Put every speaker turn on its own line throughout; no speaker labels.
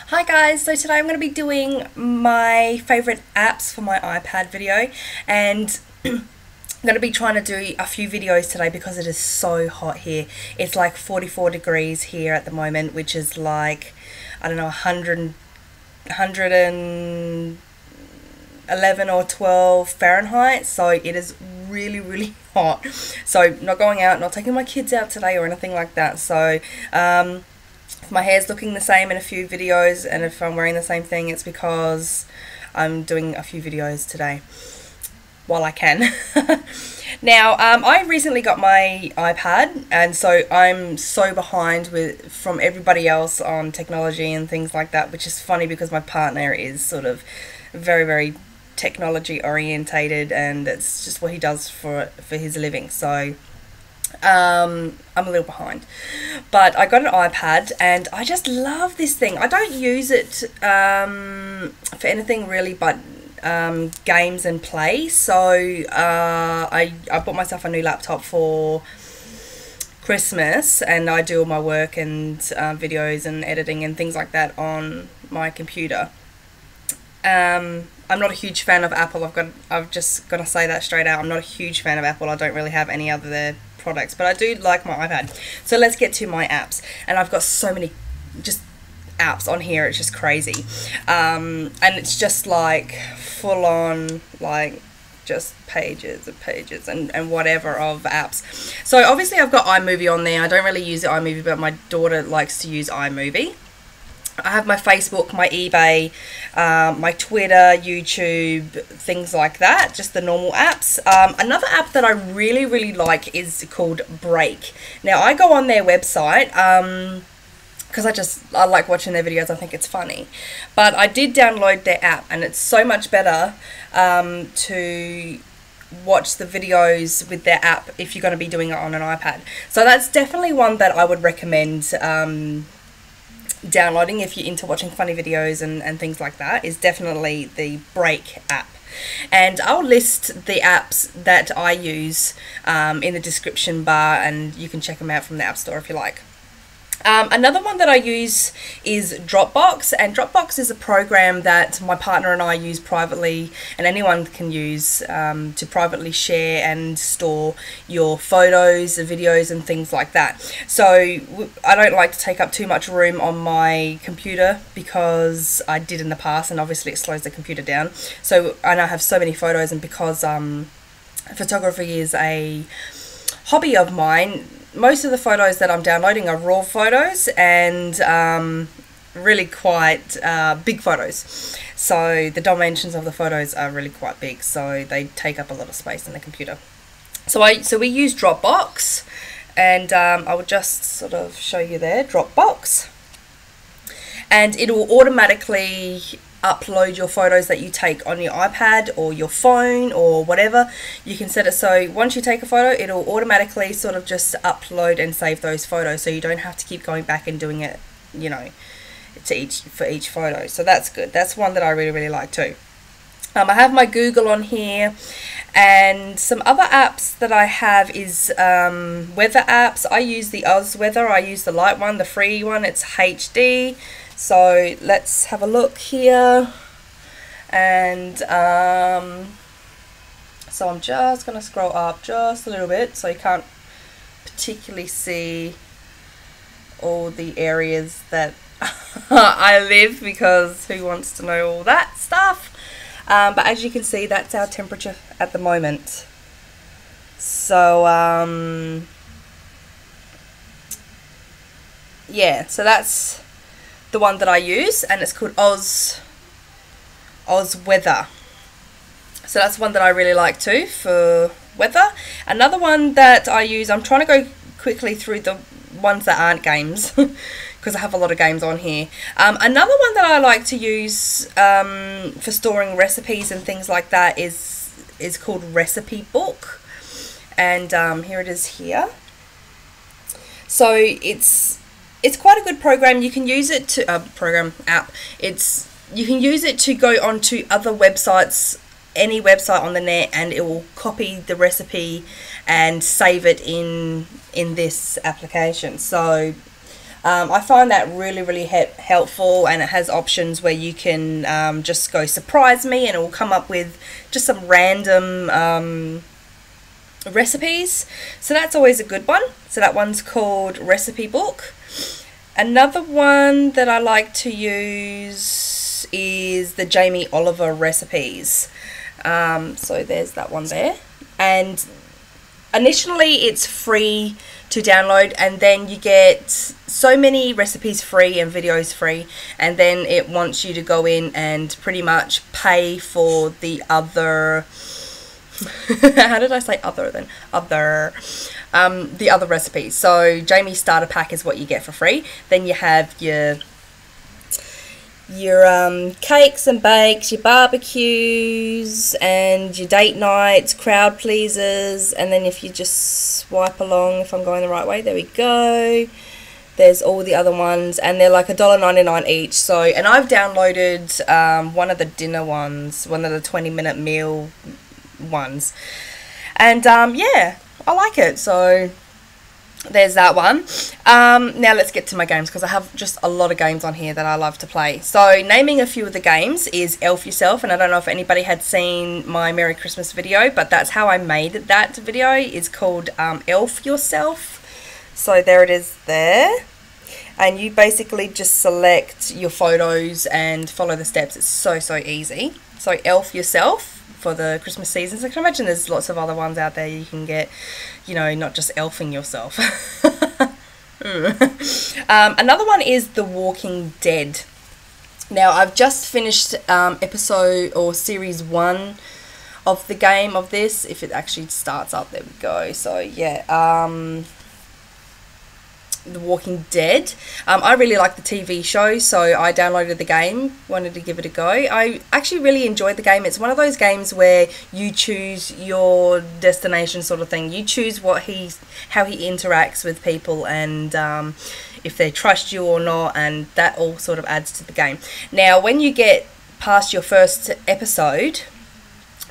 Hi guys, so today I'm going to be doing my favourite apps for my iPad video, and I'm going to be trying to do a few videos today because it is so hot here. It's like 44 degrees here at the moment, which is like, I don't know, 111 or 12 Fahrenheit, so it is really hot. So not going out, not taking my kids out today or anything like that. So if my hair's looking the same in a few videos and if I'm wearing the same thing, it's because I'm doing a few videos today while I can. Now, I recently got my iPad, and so I'm so behind from everybody else on technology and things like that, which is funny because my partner is sort of very technology orientated, and it's just what he does for his living. So I'm a little behind, but I got an iPad and I just love this thing. I don't use it for anything really but games and play. So I bought myself a new laptop for Christmas, and I do all my work and videos and editing and things like that on my computer. I'm not a huge fan of Apple. I've just got to say that straight out. I'm not a huge fan of Apple. I don't really have any other products, but I do like my iPad. So let's get to my apps, and I've got so many just apps on here. It's just crazy, and it's just like full on, like just pages and pages and whatever of apps. So obviously I've got iMovie on there. I don't really use iMovie, but my daughter likes to use iMovie. I have my Facebook, my eBay, my Twitter, YouTube, things like that, just the normal apps. Another app that I really like is called Break. Now, I go on their website because I like watching their videos. I think it's funny. But I did download their app, and it's so much better to watch the videos with their app if you're going to be doing it on an iPad. So that's definitely one that I would recommend downloading if you're into watching funny videos and things like that, is definitely the Break app. And I'll list the apps that I use in the description bar, and you can check them out from the App Store if you like. Another one that I use is Dropbox, and Dropbox is a program that my partner and I use privately, and anyone can use to privately share and store your photos, videos and things like that. So I don't like to take up too much room on my computer, because I did in the past, and obviously it slows the computer down. So I now have so many photos, and because photography is a hobby of mine, most of the photos that I'm downloading are raw photos, and really quite big photos. So the dimensions of the photos are really quite big, so they take up a lot of space in the computer. So we use Dropbox, and I will just sort of show you there, Dropbox. And it will automatically upload your photos that you take on your iPad or your phone or whatever. You can set it so once you take a photo, it'll automatically sort of just upload and save those photos, so you don't have to keep going back and doing it, you know, for each photo. So that's good. That's one that I really like too. I have my Google on here, and some other apps that I have is weather apps. I use the Oz Weather. I use the light one, the free one. It's HD. So let's have a look here, and so I'm just going to scroll up just a little bit so you can't particularly see all the areas that I live, because who wants to know all that stuff? But as you can see, that's our temperature at the moment. So yeah, so that's the one that I use, and it's called Oz Weather. So that's one that I really like too for weather. Another one that I use, I'm trying to go quickly through the ones that aren't games because I have a lot of games on here. Another one that I like to use for storing recipes and things like that is called Recipe Book, and here it is here. So it's quite a good program. You can use it to app. You can use it to go onto other websites, any website on the net, and it will copy the recipe and save it in this application. So I find that really helpful, and it has options where you can just go surprise me and it will come up with just some random recipes. So that's always a good one. So that one's called Recipe Book. Another one that I like to use is the Jamie Oliver recipes. So there's that one there. And initially it's free to download, and then you get so many recipes free and videos free, and then it wants you to go in and pretty much pay for the other how did I say other then? The other recipes. So Jamie's starter pack is what you get for free. Then you have your cakes and bakes, your barbecues, and your date nights, crowd pleasers, and then if you just swipe along, if I'm going the right way, there we go. There's all the other ones, and they're like $1.99 each. So, and I've downloaded one of the dinner ones, one of the 20-minute meal ones, and yeah, I like it. So there's that one. Now let's get to my games, because I have just a lot of games on here that I love to play. So naming a few of the games is Elf Yourself, and I don't know if anybody had seen my Merry Christmas video, but that's how I made that video. It's called Elf Yourself. So there it is there, and you basically just select your photos and follow the steps. It's so easy. So Elf Yourself for the Christmas seasons. I can imagine there's lots of other ones out there you can get, you know, not just elfing yourself. Another one is The Walking Dead. Now I've just finished episode or series 1 of the game of this, if it actually starts up. There we go. So yeah, The Walking Dead. I really like the TV show, so I downloaded the game, wanted to give it a go. I actually really enjoyed the game. It's one of those games where you choose your destination sort of thing. You choose how he interacts with people, and if they trust you or not, and that all sort of adds to the game. Now, when you get past your first episode,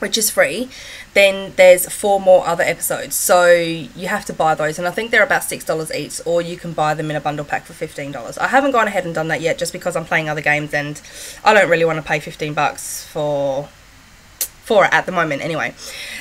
which is free, then there's 4 more other episodes, so you have to buy those, and I think they're about $6 each, or you can buy them in a bundle pack for $15. I haven't gone ahead and done that yet, just because I'm playing other games and I don't really want to pay $15 for it at the moment anyway.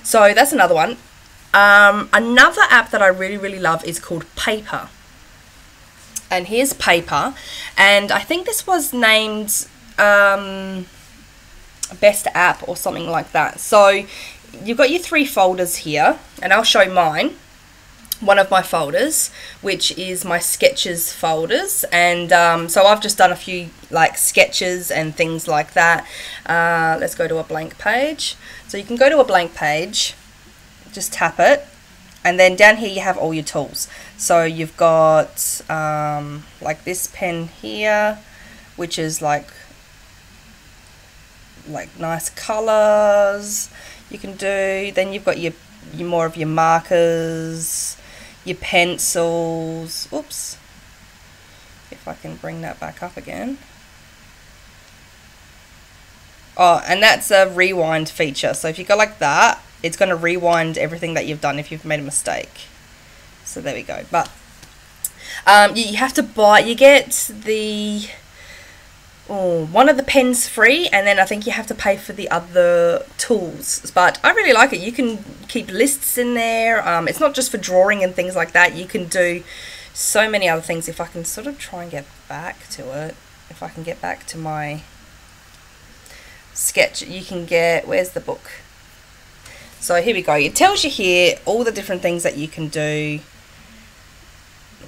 So that's another one. Another app that I really love is called Paper, and here's Paper, and I think this was named best app or something like that. So you've got your 3 folders here, and I'll show mine. One of my folders, which is my sketches folders, and so I've just done a few like sketches and things like that. Let's go to a blank page. So you can go to a blank page, just tap it, and then down here you have all your tools. So you've got like this pen here, which is like nice colors you can do. Then you've got your more of your markers, your pencils. Oops, if I can bring that back up again. Oh, and that's a rewind feature. So if you go like that, it's going to rewind everything that you've done if you've made a mistake. So there we go. But you have to buy, you get the one of the pens free, and then I think you have to pay for the other tools. But I really like it. You can keep lists in there. It's not just for drawing and things like that. You can do so many other things. If I can sort of try and get back to it, if I can get back to my sketch, you can get, where's the book? So here we go. It tells you here all the different things that you can do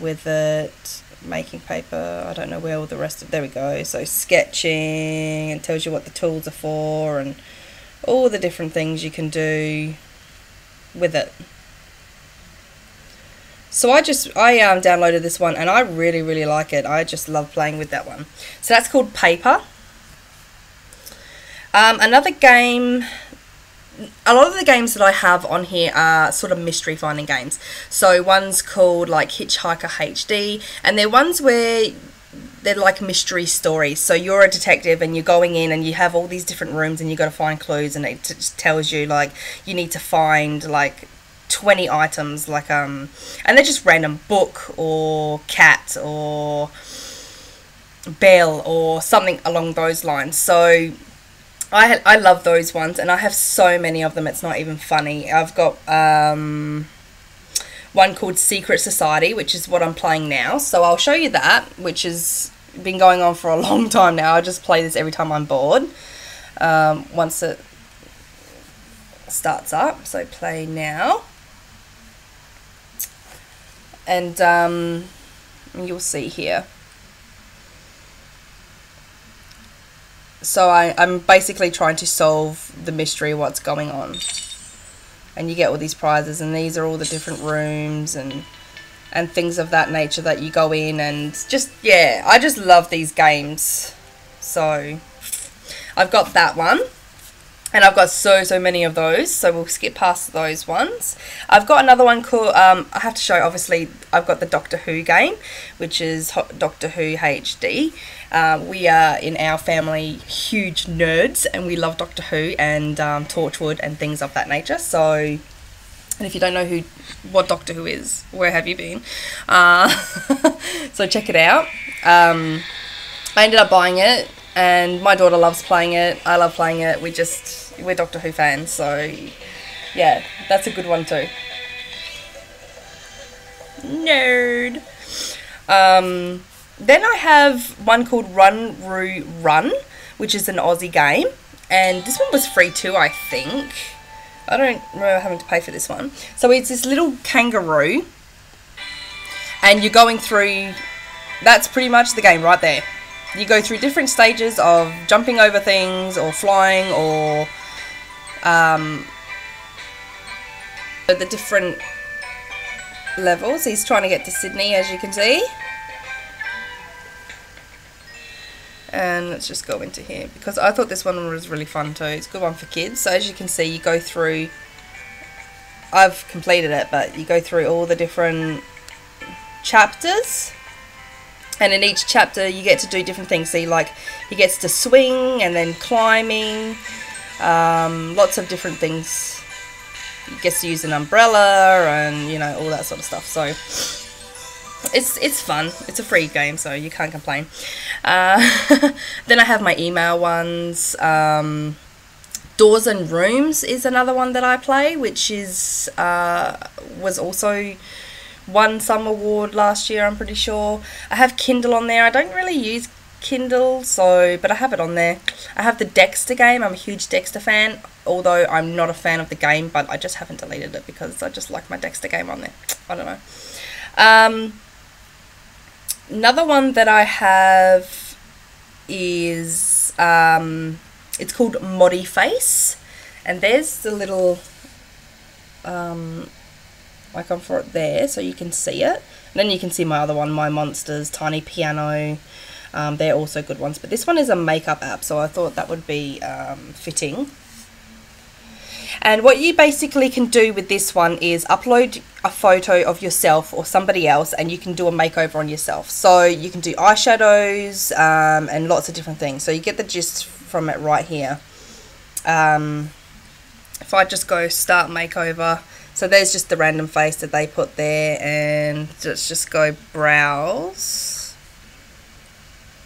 with it. Making paper, I don't know where all the rest of, there we go. So sketching, and tells you what the tools are for and all the different things you can do with it. So I downloaded this one, and I really like it. I just love playing with that one. So that's called Paper. Another game, a lot of the games that I have on here are sort of mystery finding games. So one's called like Hitchhiker HD, and they're ones where they're like mystery stories. So you're a detective and you're going in and you have all these different rooms and you got to find clues, and it just tells you like you need to find like 20 items, like and they're just random, book or cat or bell or something along those lines. So I love those ones, and I have so many of them, it's not even funny. I've got one called Secret Society, which is what I'm playing now, so I'll show you that, which has been going on for a long time now. I just play this every time I'm bored, once it starts up. So play now, and you'll see here. So I'm basically trying to solve the mystery of what's going on. And you get all these prizes, and these are all the different rooms and things of that nature that you go in, and just, yeah, I just love these games. So I've got that one, and I've got so many of those, so we'll skip past those ones. I've got another one called, I have to show, obviously, I've got the Doctor Who game, which is Doctor Who HD. We are, in our family, huge nerds, and we love Doctor Who and Torchwood and things of that nature. So, and if you don't know what Doctor Who is, where have you been? So check it out. I ended up buying it, and my daughter loves playing it. I love playing it. We're Doctor Who fans, so yeah, that's a good one too. Nerd. Then I have one called Run Roo Run, which is an Aussie game, and this one was free too, I think. I don't remember having to pay for this one. So it's this little kangaroo, and you're going through, that's pretty much the game right there. You go through different stages of jumping over things or flying, or the different levels. He's trying to get to Sydney, as you can see. And let's just go into here, because I thought this one was really fun too. It's a good one for kids. So as you can see, you go through, I've completed it, but you go through all the different chapters, and in each chapter you get to do different things. So he gets to swing, and then climbing, lots of different things. He gets to use an umbrella, and you know, all that sort of stuff. So it's fun. It's a free game, so you can't complain. Then I have my email ones. Doors and Rooms is another one that I play, which is was also won some award last year, I'm pretty sure. I have Kindle on there. I don't really use Kindle, but I have it on there. I have the Dexter game. I'm a huge Dexter fan, although I'm not a fan of the game, but I just haven't deleted it because I just like my Dexter game on there. I don't know. Another one that I have is, it's called Modiface, and there's the little icon for it there, so you can see it. And then you can see my other one, My Monsters, Tiny Piano. They're also good ones, but this one is a makeup app, so I thought that would be fitting. And what you basically can do with this one is upload a photo of yourself or somebody else, and you can do a makeover on yourself. So you can do eyeshadows and lots of different things. So you get the gist from it right here. If I just go start makeover, so there's just the random face that they put there, and let's just go browse.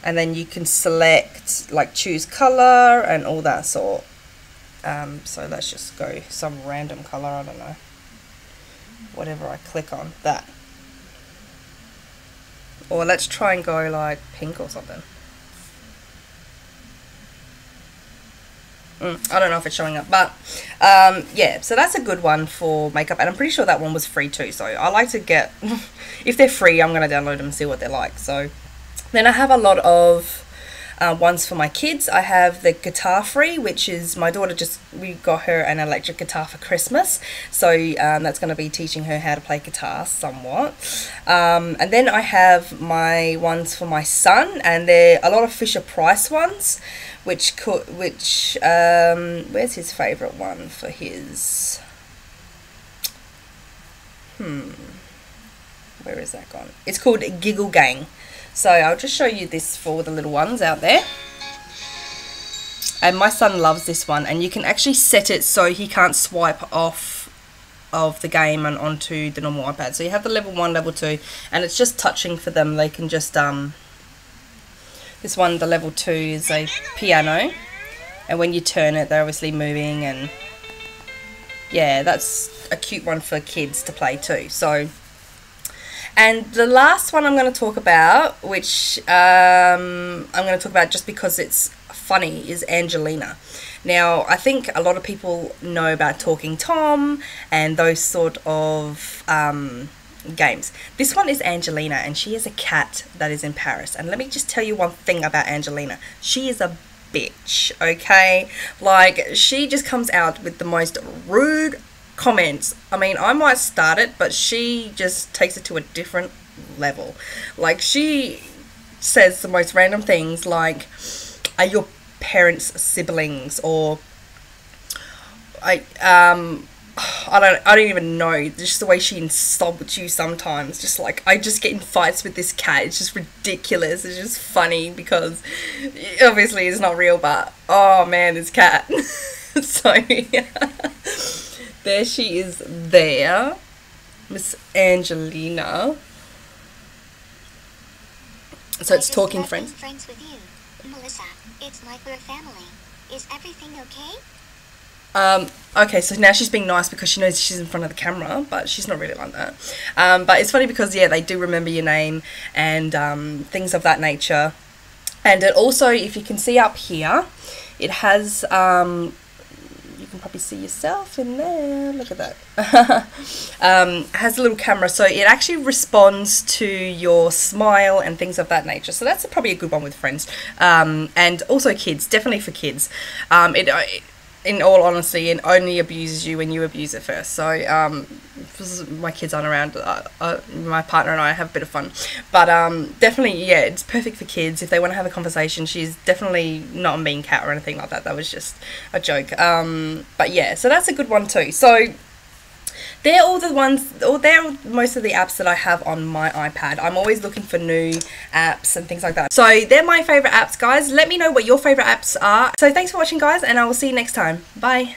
And then you can select, like, choose color and all that sort. So let's just go some random color, I don't know, whatever I click on, that. Or let's try and go like pink or something. I don't know if it's showing up, but yeah, so that's a good one for makeup, and I'm pretty sure that one was free too, so I like to get, if they're free, I'm going to download them and see what they're like. So then I have a lot of ones for my kids. I have the Guitar Free, which is my daughter, we got her an electric guitar for Christmas, so that's going to be teaching her how to play guitar somewhat. And then I have my ones for my son, and they're a lot of Fisher Price ones, where's his favourite one for his, where is that gone? It's called Giggle Gang. So I'll just show you this for the little ones out there. And my son loves this one, and you can actually set it so he can't swipe off of the game and onto the normal iPad. So you have the level 1, level 2, and it's just touching for them. They can just this one, the level 2, is a piano, and when you turn it, they're obviously moving, and yeah, that's a cute one for kids to play too. So, and the last one I'm going to talk about, which I'm going to talk about just because it's funny, is Angelina. Now, I think a lot of people know about Talking Tom and those sort of games. This one is Angelina, and she is a cat that is in Paris. And let me just tell you one thing about Angelina. She is a bitch, okay? Like, she just comes out with the most rude comments. I mean, I might start it, but she just takes it to a different level. Like, she says the most random things, like, are your parents siblings, or I don't even know, just the way she insults you sometimes. Just like, I just get in fights with this cat. It's just ridiculous. It's just funny because obviously it's not real, but oh man, this cat. So yeah. There she is there, Miss Angelina. So it's Talking Friends.
Friends with you, Melissa. It's like we're family. Is everything okay?
Okay, so now she's being nice because she knows she's in front of the camera, but she's not really like that. But it's funny because, yeah, they do remember your name and things of that nature. And it also, if you can see up here, it has, you can probably see yourself in there, look at that. Has a little camera, so it actually responds to your smile and things of that nature. So that's probably a good one with friends. And also kids, definitely for kids. In all honesty, it only abuses you when you abuse it first. So my kids aren't around, my partner and I have a bit of fun, but definitely, yeah, it's perfect for kids if they want to have a conversation. She's definitely not a mean cat or anything like that. That was just a joke. But yeah, so that's a good one too. So they're all the ones, or they're most of the apps that I have on my iPad. I'm always looking for new apps and things like that. So they're my favorite apps, guys. Let me know what your favorite apps are. So thanks for watching, guys, and I will see you next time. Bye.